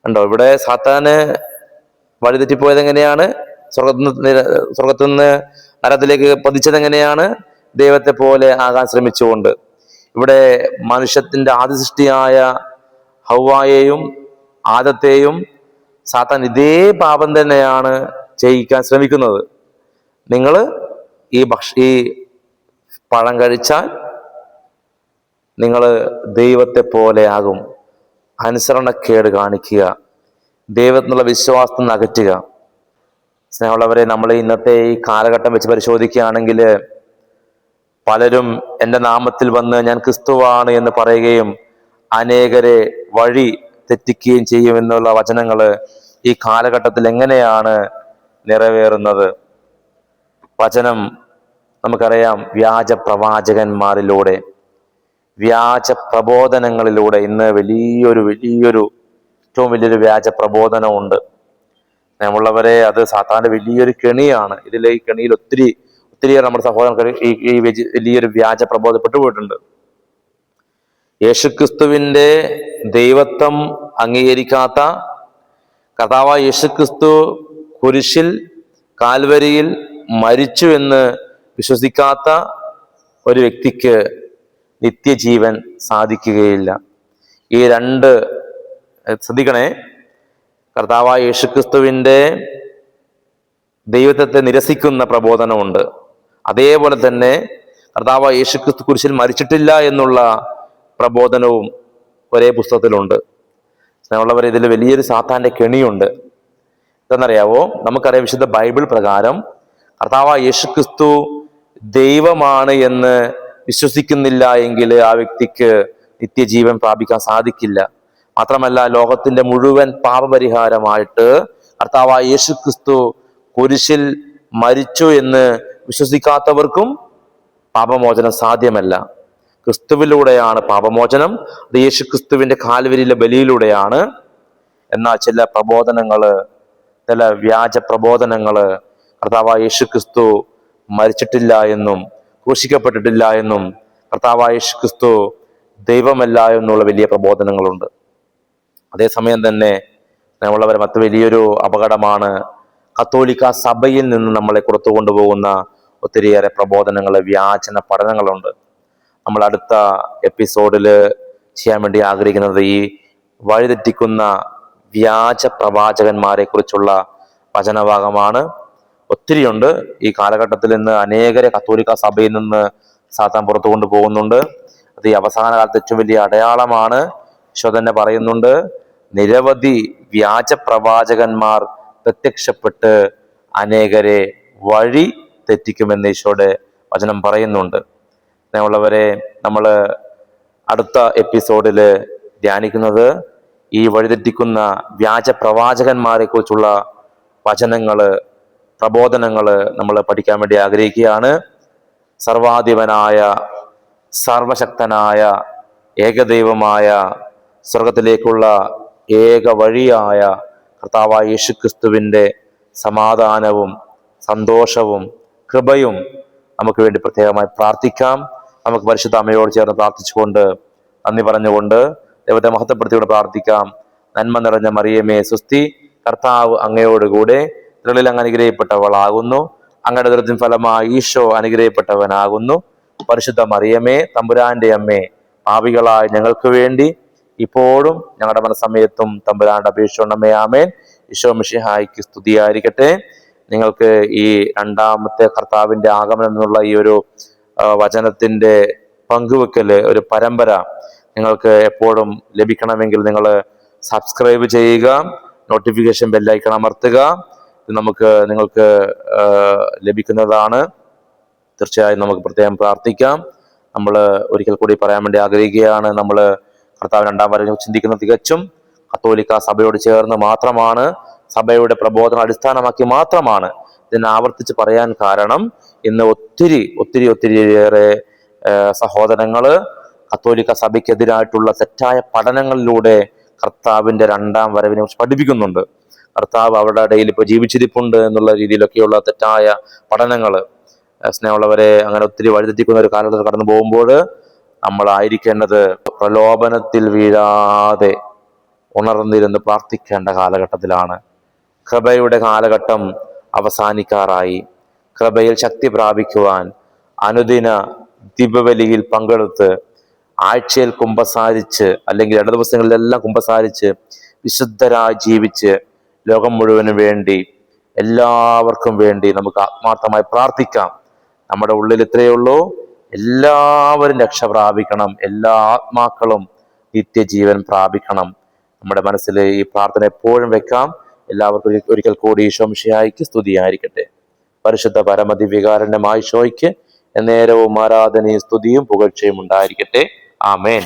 കണ്ടോ, ഇവിടെ സാത്താന് വഴിതെറ്റിപ്പോയത് എങ്ങനെയാണ്? സ്വർഗത്തിൽ നിന്ന് നരകത്തിലേക്ക് പതിച്ചത് എങ്ങനെയാണ്? ദൈവത്തെ പോലെ ആകാൻ ശ്രമിച്ചുകൊണ്ട്. ഇവിടെ മനുഷ്യത്തിന്റെ ആദ്യ സൃഷ്ടിയായ ഹവ്വായെയും ആദത്തെയും സാത്താൻ ഇതേ പാപം തന്നെയാണ് ചെയ്യിക്കാൻ ശ്രമിക്കുന്നത്. നിങ്ങൾ ഈ പഴം കഴിച്ചാൽ നിങ്ങൾ ദൈവത്തെ പോലെ ആകും. അനുസരണക്കേട് കാണിക്കുക, ദൈവത്തിനുള്ള വിശ്വാസത്തിൽ നിന്ന് അകറ്റുക. സ്നേഹമുള്ളവരെ, നമ്മൾ ഇന്നത്തെ ഈ കാലഘട്ടം വെച്ച് പരിശോധിക്കുകയാണെങ്കിൽ പലരും എൻ്റെ നാമത്തിൽ വന്ന് ഞാൻ ക്രിസ്തുവാണ് എന്ന് പറയുകയും അനേകരെ വഴി തെറ്റിക്കുകയും ചെയ്യുമെന്നുള്ള വചനങ്ങൾ ഈ കാലഘട്ടത്തിൽ എങ്ങനെയാണ് നിറവേറുന്നത്? വചനം നമുക്കറിയാം, വ്യാജ പ്രവാചകന്മാരിലൂടെ, വ്യാജ പ്രബോധനങ്ങളിലൂടെ ഇന്ന് വലിയൊരു ഏറ്റവും വലിയൊരു വ്യാജ പ്രബോധനമുണ്ട്. നമ്മളുള്ളവരെ, അത് സാത്താന്റെ വലിയൊരു കെണിയാണ്. ഈ കെണിയിൽ ഒത്തിരിയേറെ നമ്മുടെ സഹോദരങ്ങൾ ഈ വലിയൊരു വ്യാജ പ്രബോധം പെട്ടുപോയിട്ടുണ്ട്. യേശുക്രിസ്തുവിന്റെ ദൈവത്വം അംഗീകരിക്കാത്ത, കർത്താവായ യേശുക്രിസ്തു കുരിശിൽ കാൽവരിയിൽ മരിച്ചു എന്ന് വിശ്വസിക്കാത്ത ഒരു വ്യക്തിക്ക് നിത്യജീവൻ സാധിക്കുകയില്ല. ഈ രണ്ട് ശ്രദ്ധിക്കണേ. കർത്താവായ യേശുക്രിസ്തുവിന്റെ ദൈവത്വത്തെ നിരസിക്കുന്ന പ്രബോധനമുണ്ട്. അതേപോലെ തന്നെ കർത്താവായ യേശുക്രിസ്തു കുരിശിൽ മരിച്ചിട്ടില്ല എന്നുള്ള പ്രബോധനവും ഒരേ പുസ്തകത്തിലുണ്ട്. സ്നേഹമുള്ളവരെ, ഇതിൽ വലിയൊരു സാത്താന്റെ കെണിയുണ്ട്. എന്തെന്നറിയാവോ? നമുക്കറിയാം, വിശുദ്ധ ബൈബിൾ പ്രകാരം കർത്താവായ യേശുക്രിസ്തു ദൈവമാണ് എന്ന് വിശ്വസിക്കുന്നില്ല എങ്കിൽ ആ വ്യക്തിക്ക് നിത്യജീവൻ പ്രാപിക്കാൻ സാധിക്കില്ല. മാത്രമല്ല ലോകത്തിന്റെ മുഴുവൻ പാപപരിഹാരമായിട്ട് കർത്താവായ യേശു ക്രിസ്തു കുരിശിൽ മരിച്ചു എന്ന് വിശ്വസിക്കാത്തവർക്കും പാപമോചനം സാധ്യമല്ല. ക്രിസ്തുവിലൂടെയാണ് പാപമോചനം. അത് യേശു ക്രിസ്തുവിന്റെ കാൽവരിയിലെ ബലിയിലൂടെയാണ്. എന്നാൽ ചില പ്രബോധനങ്ങള്, ചില വ്യാജ പ്രബോധനങ്ങള് കർത്താവായ യേശു ക്രിസ്തു മരിച്ചിട്ടില്ല എന്നും ക്രൂശിക്കപ്പെട്ടിട്ടില്ല എന്നും കർത്താവായ യേശു ക്രിസ്തു ദൈവമല്ല എന്നുള്ള വലിയ പ്രബോധനങ്ങളുണ്ട്. അതേസമയം തന്നെ നമ്മളവരെ മറ്റു വലിയൊരു അപകടമാണ് കത്തോലിക്ക സഭയിൽ നിന്ന് നമ്മളെ പുറത്തു കൊണ്ടുപോകുന്ന ഒത്തിരിയേറെ പ്രബോധനങ്ങൾ, വ്യാജന പഠനങ്ങളുണ്ട്. നമ്മൾ അടുത്ത എപ്പിസോഡിൽ ചെയ്യാൻ വേണ്ടി ആഗ്രഹിക്കുന്നത് ഈ വഴിതെറ്റിക്കുന്ന വ്യാജ പ്രവാചകന്മാരെ കുറിച്ചുള്ള വചനഭാഗമാണ്. ഒത്തിരിയുണ്ട്. ഈ കാലഘട്ടത്തിൽ നിന്ന് അനേകരെ കത്തോലിക്ക സഭയിൽ നിന്ന് സാത്താൻ പുറത്തു കൊണ്ടുപോകുന്നുണ്ട്. അത് ഈ അവസാന കാലത്ത് ഏറ്റവും വലിയ അടയാളമാണ്. ഈശോ തന്നെ പറയുന്നുണ്ട്, നിരവധി വ്യാജ പ്രവാചകന്മാർ പ്രത്യക്ഷപ്പെട്ട് അനേകരെ വഴി തെറ്റിക്കുമെന്ന് ഈശോയുടെ വചനം പറയുന്നുണ്ട്. ഉള്ളവരെ നമ്മൾ അടുത്ത എപ്പിസോഡിൽ ധ്യാനിക്കുന്നത് ഈ വഴിതെറ്റിക്കുന്ന വ്യാജ പ്രവാചകന്മാരെ കുറിച്ചുള്ള വചനങ്ങള്, പ്രബോധനങ്ങള് നമ്മൾ പഠിക്കാൻ വേണ്ടി ആഗ്രഹിക്കുകയാണ്. സർവാധിപനായ, സർവശക്തനായ, ഏകദൈവമായ, സ്വർഗത്തിലേക്കുള്ള ഏക വഴിയായ കർത്താവായ യേശു ക്രിസ്തുവിൻ്റെ സമാധാനവും സന്തോഷവും കൃപയും നമുക്ക് വേണ്ടി പ്രത്യേകമായി പ്രാർത്ഥിക്കാം. നമുക്ക് പരിശുദ്ധ അമ്മയോട് ചേർന്ന് പ്രാർത്ഥിച്ചുകൊണ്ട്, നന്ദി പറഞ്ഞുകൊണ്ട് ദൈവത്തെ മഹത്വപ്പെടുത്തിക്കൊണ്ട് പ്രാർത്ഥിക്കാം. നന്മ നിറഞ്ഞ മറിയമേ സ്വസ്തി, കർത്താവ് അങ്ങയോടുകൂടെ, സ്ത്രീകളിൽ അങ്ങ് അനുഗ്രഹിക്കപ്പെട്ടവളാകുന്നു, അങ്ങയുടെ ദുരിതത്തിൻ ഫലമായി ഈശോ അനുഗ്രഹിക്കപ്പെട്ടവനാകുന്നു. പരിശുദ്ധ മറിയമേ തമ്പുരാന്റെ അമ്മേ, പാപികളായ ഞങ്ങൾക്ക് വേണ്ടി ഇപ്പോഴും ഞങ്ങളുടെ മനസ്സമയത്തും തമ്പുരാന്റെ അപേക്ഷിച്ചുകൊണ്ടമ്മേ. ആമേൻ. ഈശോ മിശിഹായ്ക്ക് സ്തുതിയായിരിക്കട്ടെ. നിങ്ങൾക്ക് ഈ രണ്ടാമത്തെ കർത്താവിന്റെ ആഗമനം എന്നുള്ള ഈ ഒരു വചനത്തിന്റെ പങ്കുവെക്കല്, ഒരു പരമ്പര നിങ്ങൾക്ക് എപ്പോഴും ലഭിക്കണമെങ്കിൽ നിങ്ങൾ സബ്സ്ക്രൈബ് ചെയ്യുക, നോട്ടിഫിക്കേഷൻ ബെല്ലൈക്കൺ അമർത്തുക. ഇത് നിങ്ങൾക്ക് ലഭിക്കുന്നതാണ്. തീർച്ചയായും നമുക്ക് പ്രത്യേകം പ്രാർത്ഥിക്കാം. നമ്മൾ ഒരിക്കൽ കൂടി പറയാൻ വേണ്ടി ആഗ്രഹിക്കുകയാണ്, നമ്മൾ കർത്താവ് രണ്ടാം വരവ് ചിന്തിക്കുന്നത് തികച്ചും കത്തോലിക്ക സഭയോട് ചേർന്ന് മാത്രമാണ്, സഭയുടെ പ്രബോധനം അടിസ്ഥാനമാക്കി മാത്രമാണ്. ഇതിനെ ആവർത്തിച്ച് പറയാൻ കാരണം ഇന്ന് ഒത്തിരിയേറെ സഹോദരങ്ങള് കത്തോലിക്ക സഭയ്ക്കെതിരായിട്ടുള്ള തെറ്റായ പഠനങ്ങളിലൂടെ കർത്താവിന്റെ രണ്ടാം വരവിനെ കുറിച്ച് പഠിപ്പിക്കുന്നുണ്ട്. കർത്താവ് അവരുടെ ഇടയിൽ ഇപ്പൊ ജീവിച്ചിരിപ്പുണ്ട് എന്നുള്ള രീതിയിലൊക്കെയുള്ള തെറ്റായ പഠനങ്ങള്. സ്നേഹമുള്ളവരെ, അങ്ങനെ ഒത്തിരി വഴിതെറ്റിക്കുന്ന ഒരു കാലഘട്ടത്തിൽ കടന്നു പോകുമ്പോൾ നമ്മളായിരിക്കേണ്ടത് പ്രലോഭനത്തിൽ വീഴാതെ ഉണർന്നിരുന്ന് പ്രാർത്ഥിക്കേണ്ട കാലഘട്ടത്തിലാണ്. കൃപയുടെ കാലഘട്ടം അവസാനിക്കാറായി. കൃപയിൽ ശക്തി പ്രാപിക്കുവാൻ അനുദിന ദിവ്യബലിയിൽ പങ്കെടുത്ത്, ആഴ്ചയിൽ കുമ്പസാരിച്ച്, അല്ലെങ്കിൽ 2 ദിവസങ്ങളിലെല്ലാം കുമ്പസാരിച്ച് വിശുദ്ധരായി ജീവിച്ച് ലോകം മുഴുവനും വേണ്ടി, എല്ലാവർക്കും വേണ്ടി നമുക്ക് ആത്മാർത്ഥമായി പ്രാർത്ഥിക്കാം. നമ്മുടെ ഉള്ളിൽ ഇത്രയേ ഉള്ളൂ, എല്ലാവരും രക്ഷ പ്രാപിക്കണം, എല്ലാ ആത്മാക്കളും നിത്യജീവൻ പ്രാപിക്കണം. നമ്മുടെ മനസ്സിൽ ഈ പ്രാർത്ഥന എപ്പോഴും വെക്കാം. എല്ലാവർക്കും ഒരിക്കൽ കൂടി ഈശോ മിശിഹായ്ക്ക് സ്തുതിയായിരിക്കട്ടെ. പരിശുദ്ധ പരമദിവ്യകാരുണ്യമായ ഈശോയ്ക്ക് എന്നേരവും ആരാധനയും സ്തുതിയും പുകഴ്ചയും ഉണ്ടായിരിക്കട്ടെ. ആമേൻ.